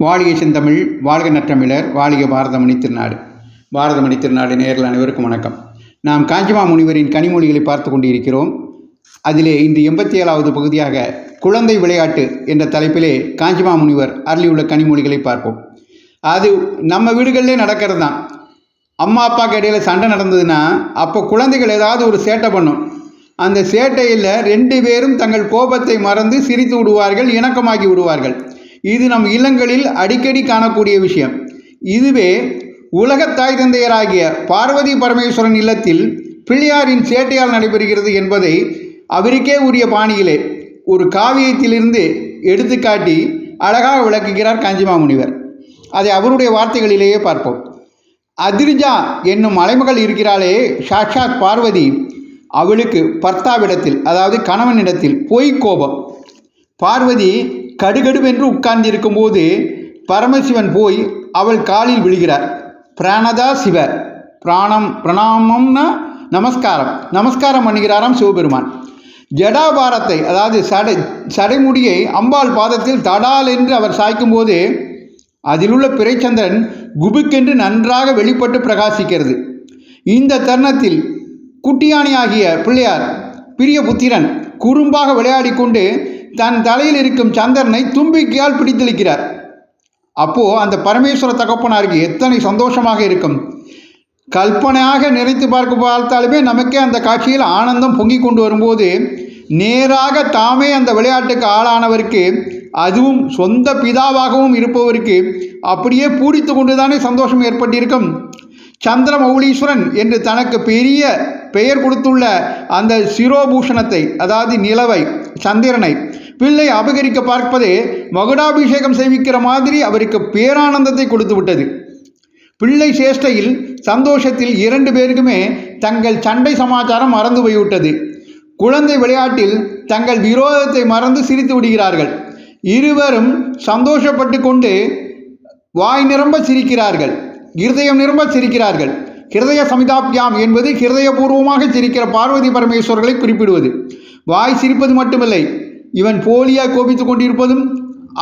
வாழிய செந்தமிழ், வாழ்க நற்றமிழர், வாழிய பாரதமணி திருநாடு. பாரதமணி திருநாடு நேயர்கள் அனைவருக்கும் வணக்கம். நாம் காஞ்சிமா முனிவரின் கனிமொழிகளை பார்த்து கொண்டிருக்கிறோம். அதிலே இன்று 87வது பகுதியாக குழந்தை விளையாட்டு என்ற தலைப்பிலே காஞ்சிமா முனிவர் அருளியுள்ள கனிமொழிகளை பார்ப்போம். அது நம்ம வீடுகளிலே நடக்கிறது தான். அம்மா அப்பாவுக்கு இடையில் சண்டை நடந்ததுன்னா அப்போ குழந்தைகள் ஏதாவது ஒரு சேட்டை பண்ணும். அந்த சேட்டையில் 2 பேரும் தங்கள் கோபத்தை மறந்து சிரித்து விடுவார்கள், இணக்கமாக்கி விடுவார்கள். இது நம் இல்லங்களில் அடிக்கடி காணக்கூடிய விஷயம். இதுவே உலகத் தாய் தந்தையராகிய பார்வதி பரமேஸ்வரன் இல்லத்தில் பிள்ளையாரின் சேட்டையால் நடைபெறுகிறது என்பதை அவருக்கே உரிய பாணியிலே ஒரு காவியத்திலிருந்து எடுத்துக்காட்டி அழகாக விளக்குகிறார் காஞ்சிமா முனிவர். அதை அவருடைய வார்த்தைகளிலேயே பார்ப்போம். அதிர்ஜா என்னும் மலைமகள் இருக்கிறாளே, சாட்சாத் பார்வதி, அவளுக்கு பர்த்தாவிடத்தில், அதாவது கணவனிடத்தில் பொய்க்கோபம். பார்வதி கடுகடுவென்று உட்கார்ந்திருக்கும் போது பரமசிவன் போய் அவள் காலில் விழுகிறார். பிராணதா சிவ பிரணாமம்னா நமஸ்காரம் பண்ணுகிறாராம் சிவபெருமான். ஜடாபாரத்தை, அதாவது சடைமுடியை அம்பாள் பாதத்தில் தடால் என்று அவர் சாய்க்கும் போது அதிலுள்ள பிறைச்சந்திரன் குபுக்கென்று நன்றாக வெளிப்பட்டு பிரகாசிக்கிறது. இந்த தருணத்தில் குட்டியானியாகிய பிள்ளையார் பிரிய புத்திரன் குறும்பாக விளையாடி கொண்டு தன் தலையில் இருக்கும் சந்திரனை தும்பிக்கையால் பிடித்தளிக்கிறார். அப்போது அந்த பரமேஸ்வர தகப்பனாருக்கு எத்தனை சந்தோஷமாக இருக்கும். கல்பனையாக நினைத்து பார்த்தாலுமே நமக்கே அந்த காட்சியில் ஆனந்தம் பொங்கி கொண்டு வரும்போது நேராக தாமே அந்த விளையாட்டுக்கு ஆளானவருக்கு, அதுவும் சொந்த பிதாவாகவும் இருப்பவருக்கு அப்படியே பூரித்து கொண்டு தானே சந்தோஷம் ஏற்பட்டிருக்கும். சந்திர மௌலீஸ்வரன் என்று தனக்கு பெரிய பெயர் கொடுத்துள்ள அந்த சிரோபூஷணத்தை, அதாவது நிலவை, சந்திரனை பிள்ளை அபகரிக்க பார்ப்பதே மகுடாபிஷேகம் செய்விக்கிற மாதிரி அவருக்கு பேரானந்தத்தை கொடுத்து விட்டது. பிள்ளை சேஷ்டையில் சந்தோஷத்தில் 2 பேருக்குமே தங்கள் சண்டை சமாச்சாரம் மறந்து போய்விட்டது. குழந்தை விளையாட்டில் தங்கள் விரோதத்தை மறந்து சிரித்து விடுகிறார்கள். இருவரும் சந்தோஷப்பட்டு கொண்டு வாய் நிரம்ப சிரிக்கிறார்கள், இருதயம் நிரம்ப சிரிக்கிறார்கள். ஹிருதய சமிதாப்யாம் என்பது ஹிருதயபூர்வமாக சிரிக்கிற பார்வதி பரமேஸ்வரர்களை குறிப்பிடுவது. வாய் சிரிப்பது மட்டுமில்லை, இவன் போலியாய் கோபித்து கொண்டிருப்பதும்,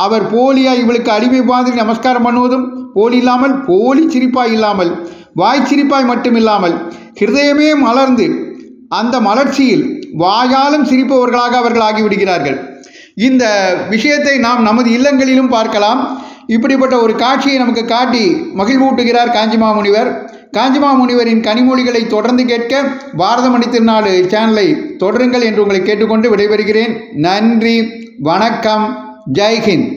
அவர் போலியாய் இவளுக்கு அடிமை மாதிரி நமஸ்காரம் பண்ணுவதும், போலி இல்லாமல் போலி சிரிப்பாய் இல்லாமல் வாய் சிரிப்பாய் மட்டுமில்லாமல் ஹிருதயமே மலர்ந்து அந்த மலர்ச்சியில் வாயாலும் சிரிப்பவர்களாக அவர்கள் ஆகிவிடுகிறார்கள். இந்த விஷயத்தை நாம் நமது இல்லங்களிலும் பார்க்கலாம். இப்படிப்பட்ட ஒரு காட்சியை நமக்கு காட்டி மகிழ்வூட்டுகிறார் காஞ்சிமா முனிவர். காஞ்சிமா முனிவரின் கனிமொழிகளை தொடர்ந்து கேட்க பாரதமணி திருநாடு சேனலை தொடருங்கள் என்று உங்களை கேட்டுக்கொண்டு விடைபெறுகிறேன். நன்றி, வணக்கம், ஜெய்ஹிந்த்.